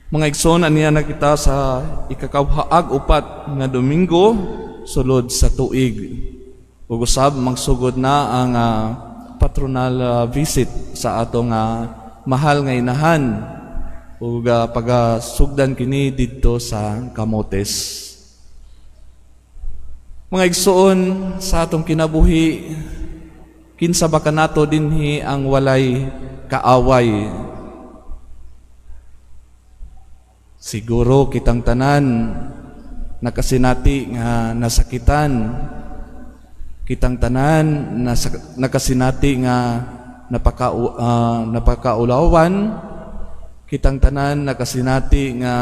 Mga igsoon, aniya na kita sa ikakawhaag upat nga Domingo sulod sa tuig. Ug usab magsugod na ang patronal visit sa atong mahal nga inahan ug pagasugdan kini didto sa Camotes. Mga igsoon, sa atong kinabuhi, kinsa ba kanato dinhi ang walay kaaway? Siguro kitang tanan nakasinati nga nasakitan, kitang tanan nakasinati nga napakaulawan, kitang tanan nakasinati nga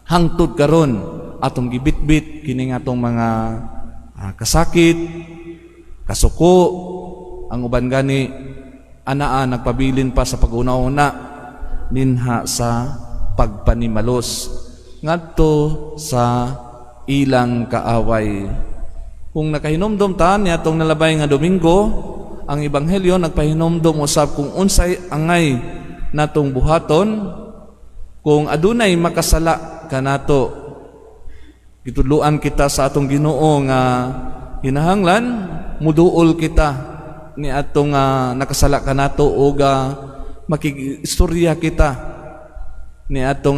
hangtod karon atong gibitbit kining atong mga kasakit, kasuko, ang uban gani anaa nagpabilin pa sa pag-una-una ninha sa pagpanimalos ngadto sa ilang kaaway. Kung nakahinomdom ta niadtong nalabay nga Domingo, ang ebanghelyo nagpahinomdom usab kung unsay angay natong buhaton kung adunay makasala kanato. Gitudloan kita sa atong Ginoo nga hinahanglan muduol kita ni atong nakasala kanato o makigistorya kita ni atong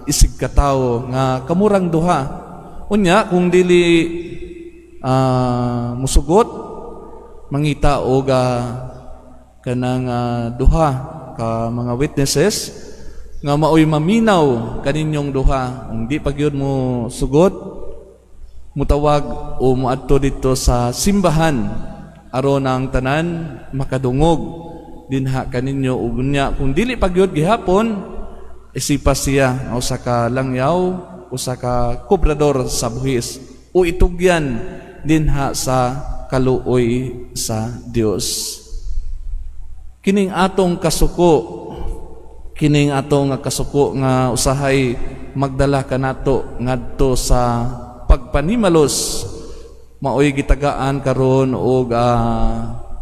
isig katawo nga kamurang duha. Unya kung dili musugot mangita og kanang duha ka mga witnesses nga maoy maminaw kaninyong duha. Kung di pagyud mo sugot, mutawag o muadto dito sa simbahan aron ang tanan makadungog dinha kaninyo. Unya kung dili pagyud gihapon, isipas siya usa ka langyaw, usa ka kobrador sa buhis o itugyan dinha sa kaluoy sa Dios. Kining atong kasuko nga usahay magdala kanato ngadto sa pagpanimalos, maoy gitagaan karon og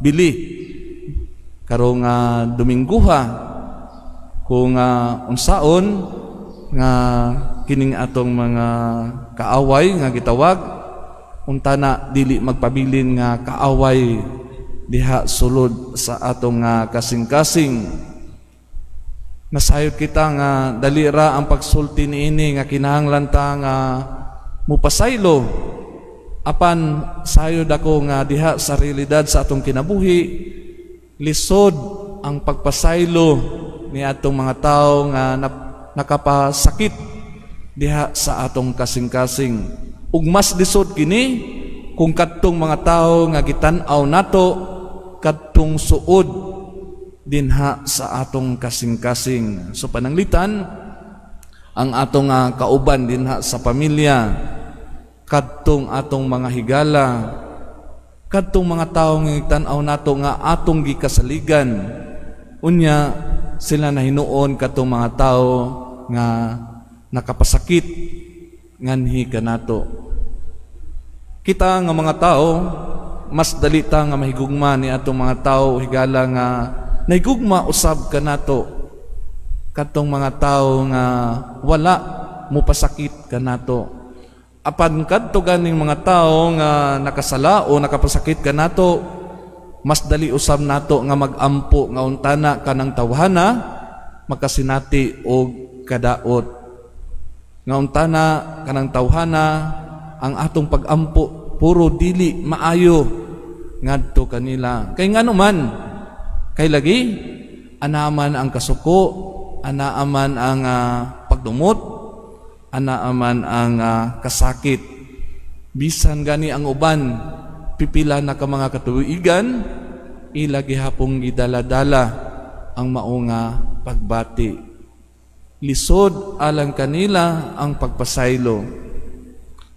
bili karong Domingguha kung unsaon nga kining atong mga kaaway nga gitawag untana dili magpabilin nga kaaway diha sulod sa atong kasing-kasing. Nasayod kita nga dalira ang pagsulti niini nga kinahanglan ta nga mupasaylo apan sayod ako nga diha sa realidad sa atong kinabuhi lisod ang pagpasaylo ni atong mga tawo nga nakapasakit diha sa atong kasing-kasing. Ug mas lisod kini kung kadtong mga tawo nga gitan-aw nato kadtong suod dinha sa atong kasing-kasing. So pananglitan ang atong kauban dinha sa pamilya, kadtong atong mga higala, kadtong mga tawo nga tan-aw nato nga atong gikasaligan. Unya sila nahinuon kadtong mga tawo nga nakapasakit nganhi kanato. Kita nga mga tawo mas dalita nga mahigugma ni atong mga tawo higala nga nahigugma usab kanato kadtong mga tawo nga wala mupasakit kanato. Apan kadto ganing mga tawo nga nakasala o nakapasakit kanato, mas dali usab nato nga magampo nga untana kanang tawhana makasinati og kadaot. Nga untana kanang tawhana ang atong pagampo puro dili maayo ngadto kanila. Kay ngano man kay lagi anaaman ang kasuko, anaaman ang pagdumot, anaaman ang kasakit. Bisan gani ang uban pipila na ka mga katuigan, ila gihapong gidala-dala ang maong pagbati. Lisod alang kanila ang pagpasaylo.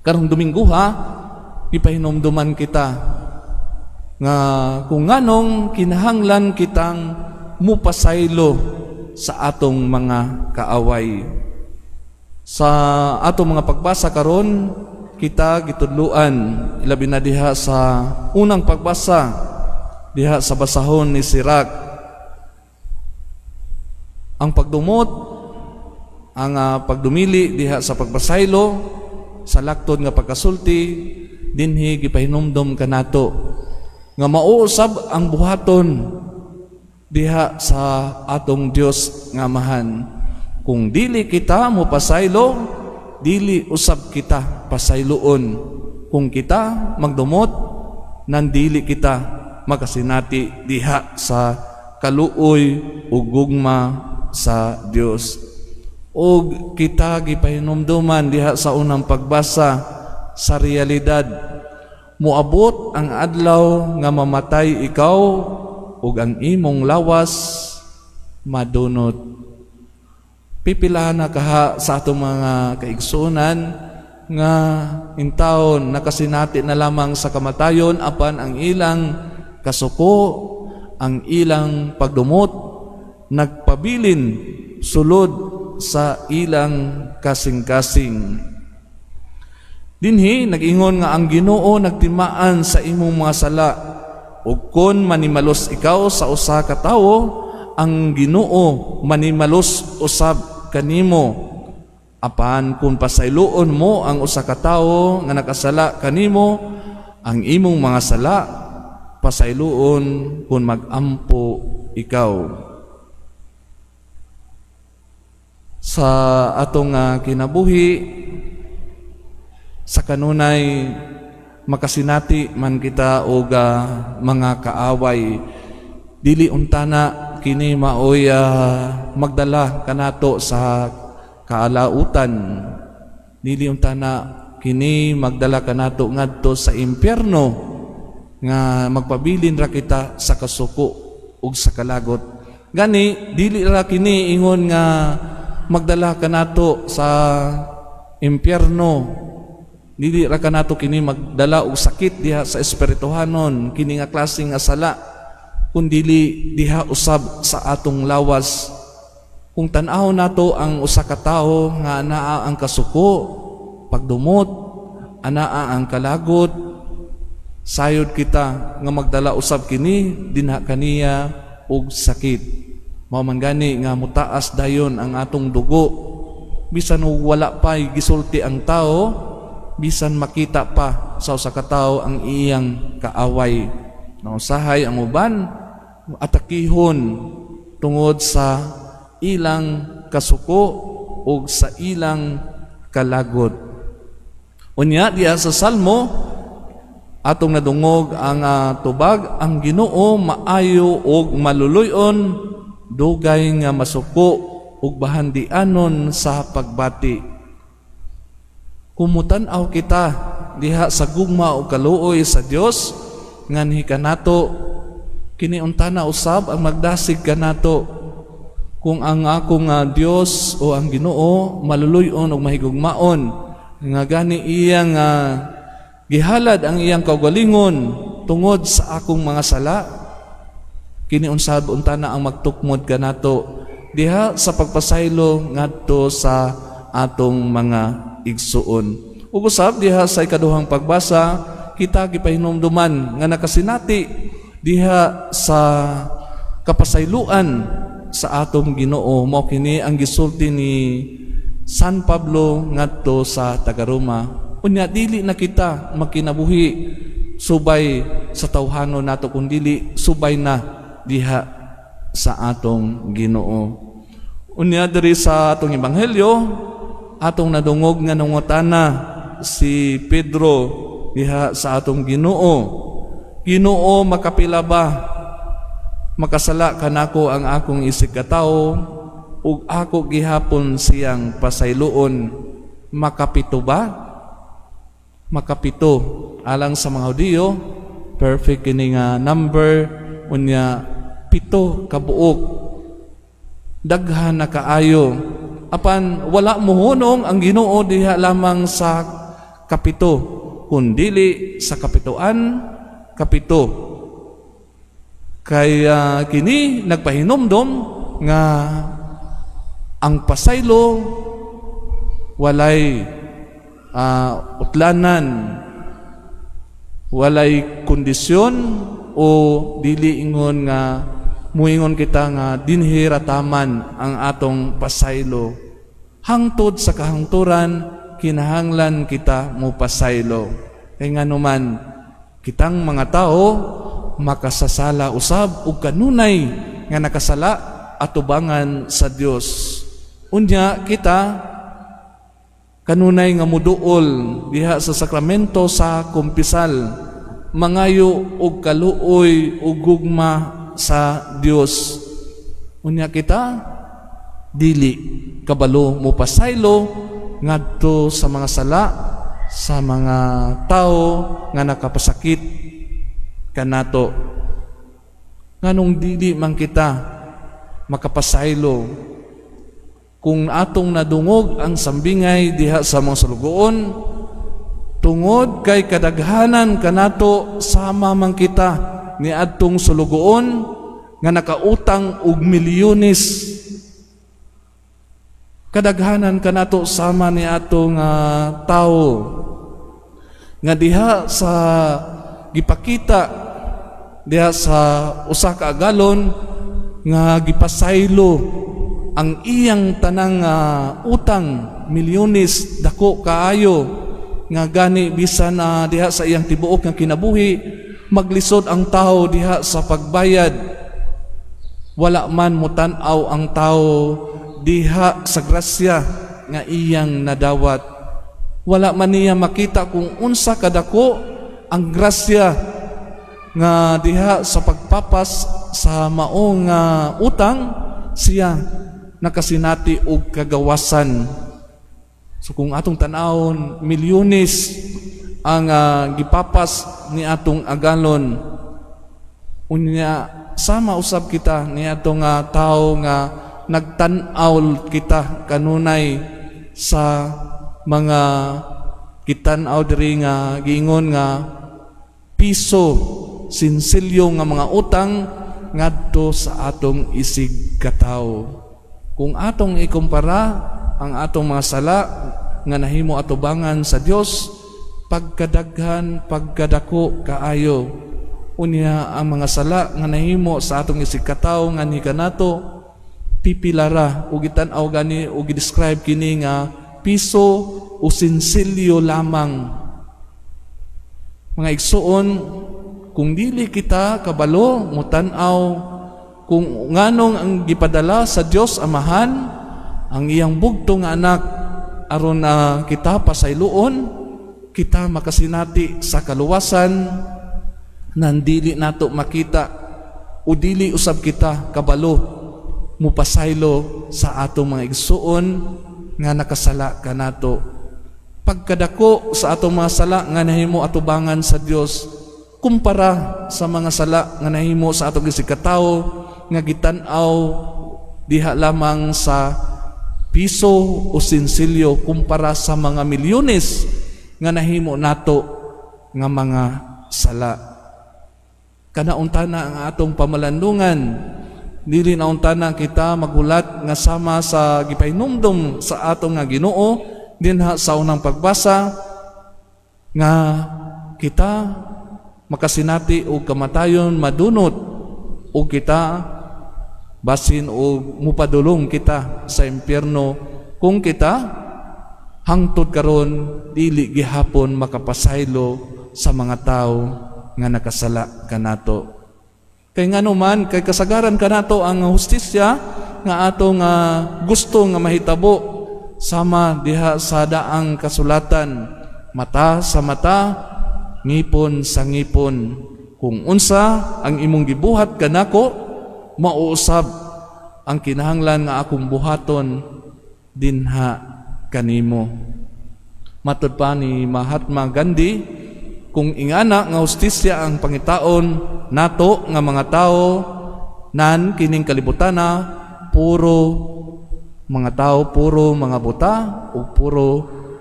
Karong Domingguha, ipahinomduman kita nga kung nganong kinahanglan kitang mupasaylo sa atong mga kaaway. Sa atong mga pagbasa karon, kita gitudluan ilabi na diha sa unang pagbasa diha sa basahon ni Sirach Ang pagdumot, ang pagdumili diha sa pagpasaylo, sa laktod nga pagkasulti, dinhi gipahinumdom kanato nga mauusab ang buhaton diha sa atong Dios nga amahan. Kung dili kita mo pasaylo, dili usab kita pasayloon. Kung kita magdumot, nandili kita makasinati diha sa kaluoy ug gugma sa Dios. Og kita gipahinumduman diha sa unang pagbasa sa realidad, muabot ang adlaw nga mamatay ikaw ug ang imong lawas madunot. Pipila na kaha sa atong mga kaigsunan nga intawon nakasinati na lamang sa kamatayon apan ang ilang kasuko, ang ilang pagdumot nagpabilin sulod sa ilang kasing-kasing. Dinhi nag-ingon nga ang Ginoo nagtimaan sa imong mga sala, ug kon manimalos ikaw sa usa ka tawo, ang Ginoo manimalos usab kanimo. Apan kung pasayloon mo ang usa ka tawo nga nakasala kanimo, ang imong mga sala pasayloon kung magampo ikaw. Sa atong kinabuhi, sa kanunay makasinati man kita og mga kaaway, dili untana kini maoy magdala kanato sa kaalautan. Dili untana kini magdala kanato ngadto sa impyerno nga magpabilin ra kita sa kasuko ug sa kalagot. Gani dili ra kini ingon nga magdala kanato sa impyerno. Dili ra kanato kini magdala og sakit diha sa espirituhanon, kini nga klase nga sala, kundili diha usab sa atong lawas. Kung tan-aw nato ang usa ka tawo nga anaa ang kasuko, pagdumot, anaa ang kalagot, sayod kita nga magdala usab kini dinha kaniya og sakit. Mao man gani nga mutaas dayon ang atong dugo, bisan wala pa gisulti ang tao, bisan makita pa sa usa ka tawo ang iyang kaaway. Nausahay ang uban atakihon tungod sa ilang kasuko o sa ilang kalagot. Unya diya sa Salmo atong nadungog ang tubag, ang Ginoo maayo og maluluyon, dugay nga masuko ug bahandianon sa pagbati. Kumutan-aw kita diha sa gugma o kaluoy sa Dios, nganhi kanato kini untana usab ang magdasig kanato. Kung ang akong Dios o ang Ginoo maluluyon og mahigugmaon, nga gani iyang gihalad ang iyang kaugalingon tungod sa akong mga sala, kini unsab untana ang magtukmod kanato diha sa pagpasaylo ngadto sa atong mga igsuon. Ug usab diha sa ikaduhang pagbasa, kita gipahinumduman nga nakasinati diha sa kapasayloan sa atong Ginoo. Mao kini ang gisulti ni San Pablo ngadto sa taga-Roma. Unya dili na kita makinabuhi subay sa tawhanon nato, kundi subay na diha sa atong Ginoo. Unya diri sa atong ebanghelyo, atong nadungog nga nangutana si Pedro diha sa atong Ginoo. Ginoo, makapila ba makasala kanako ang akong isig ka tawo ug ako gihapon siyang pasayloon? Makapito ba? Makapito. Alang sa mga Hudiyo, perfect kini nga number, unya pito kabuok. Daghan na kaayo. Apan wala mohunong ang Ginoo diha lamang sa kapito, kundili sa kapituan kapito. Kaya kini nagpahinumdom nga ang pasaylo walay utlanan, walay kondisyon o dili ingon nga muingon kita nga dinhi rataman ang atong pasaylo. Hangtod sa kahangturan, kinahanglan kita mo pasaylo. Kaya nga naman, kitang mga tao, makasasala usab ug kanunay nga nakasala atubangan sa Dios. Unya kita kanunay nga muduol diha sa sakramento sa kumpisal, mangayo og kaluoy ug gugma sa Dios. Unya kita dili kabalo mo pasaylo ngadto sa mga sala sa mga tao nga nakapasakit kanato. Nganong dili man kita makapasaylo kung atong nadungog ang sambingay diha sa mga sulugoon, tungod kay kadaghanan kanato sama man kita ni adtong sulugoon nga nakautang og milyones. Kadaghanan kanato sama ni atong tao nga diha sa gipakita diha sa usa ka agalon nga gipasaylo ang iyang tanang utang milyones dako kaayo nga gani bisan diha sa iyang tibuok nga kinabuhi maglisod ang tao diha sa pagbayad, wala man mutan-aw ang tao diha sa grasya nga iyang nadawat. Wala man niya makita kung unsa kadako ang grasya nga diha sa pagpapas sa maong utang siya nakasinati og kagawasan. So kung atong tan-awon milyones ang gipapas ni atong agalon, unya sama usab kita ni atong tao nga nagtan-aw kita kanunay sa mga kitan-aw diri nga giingon nga piso sinsilyo nga mga utang ngadto sa atong isig katawo. Kung atong ikumpara ang atong mga sala nga nahimo atubangan sa Dios, pagkadaghan pagkadako kaayo. Unya ang mga sala nga nahimo sa atong isig katawo nga ni kanato pipilara ug gitan-aw gani ug gi-describe kini nga piso o sinsilyo lamang. Mga igsuon, kung dili kita kabalo mutan-aw kung nganong ang gipadala sa Dios Amahan ang iyang bugtong nga anak aron kita pasayloon, kita makasinati sa kaluwasan nan dili nato makita o dili usab kita kabalo mupasaylo sa atong mga igsuon nga nakasala kanato. Pagkadako sa atong mga sala nga nahimo atubangan sa Dios kumpara sa mga sala nga nahimo sa atong isig katawo nga gitan-aw diha lamang sa piso o sinsilyo kumpara sa mga milyones nga nahimo nato nga mga sala. Kanauntana ang atong pamalandungan, dili nauntana kita magulat nga sama sa gipahinumdum sa atong nga Ginoo dinha sa unang pagbasa nga kita makasinati og kamatayon madunot o kita basin o mupadulong kita sa impyerno kung kita hangtod karon dili gihapon makapasaylo sa mga tao nga nakasala kanato. Kay nganuman kay kasagaran kanato ang hustisya nga atong gusto nga mahitabo sama diha sa daang kasulatan, mata sa mata, ngipon sa ngipon. Kung unsa ang imong gibuhat kanako, mauusab ang kinahanglan nga akong buhaton dinha kanimo. Matud pa ni Mahatma Gandhi, kung ingana nga hustisya ang pangitaon nato nga mga tao nan kining kalibutana, puro mga tao, puro mga buta o puro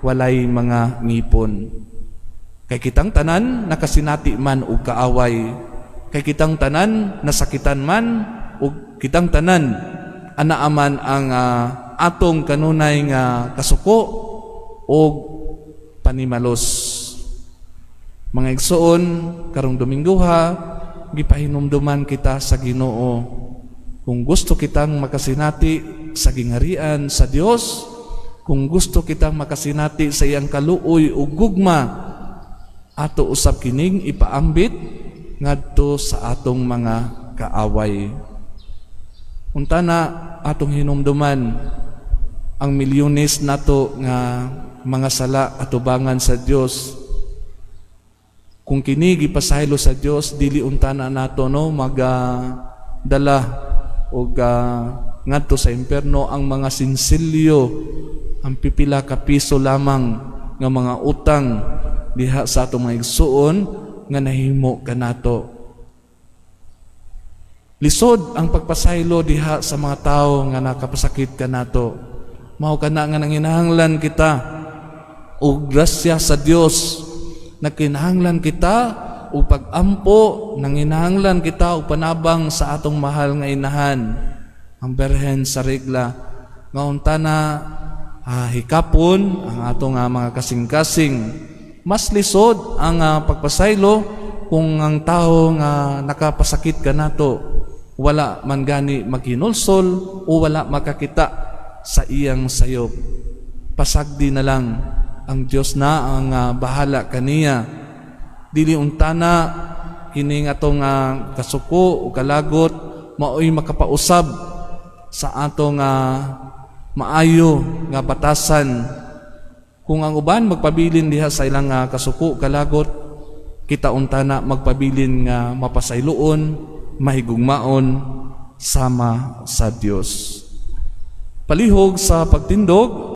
walay mga ngipon. Kay kitang tanan nakasinati man og kaaway, kay kitang tanan nasakitan man ug kitang tanan anaaman ang atong kanunay nga kasuko og panimalos. Mga igsoon, karong Dominggoha gipahinumduman kita sa Ginoo Kung gusto kitang makasinati sa gingharian sa Dios, kung gusto kitang makasinati sa iyang kaluoy ug gugma, ato usab kining ipaambit ngadto sa atong mga kaaway. Unta na atong hinumduman ang milyones nato nga mga sala atubangan sa Dios. Kung kini gipasaylo sa Dios, dili unta na nato dala og ngadto sa impierno ang mga sinsilyo, ang pipila ka piso lamang nga mga utang diha sa atong mga igsuon nga nahimo kanato. Lisod ang pagpasaylo diha sa mga tawo nga nakapasakit kanato. Mao kana nga nanginahanglan kita og grasya sa Dios, nakinahanglan kita og pag-ampo, nanginahanglan kita og panabang sa atong mahal nga inahan, ang Birhen sa Regla. Nga unta na hikapon ang atong mga kasing-kasing. Mas lisod ang pagpasaylo kung ang tao nga nakapasakit kanato wala man gani maghinulsol o wala makakita sa iyang sayop. Pasagdi na lang, ang Dios na ang bahala kaniya. Dili untana kini nga atong kasuko o kalagot maoy makapausab sa atong maayo nga batasan. Kung ang uban magpabilin diha sa ilang kasuko kalagot, kita untana magpabilin nga mapasayloon, mahigugmaon sama sa Dios. Palihog sa pagtindog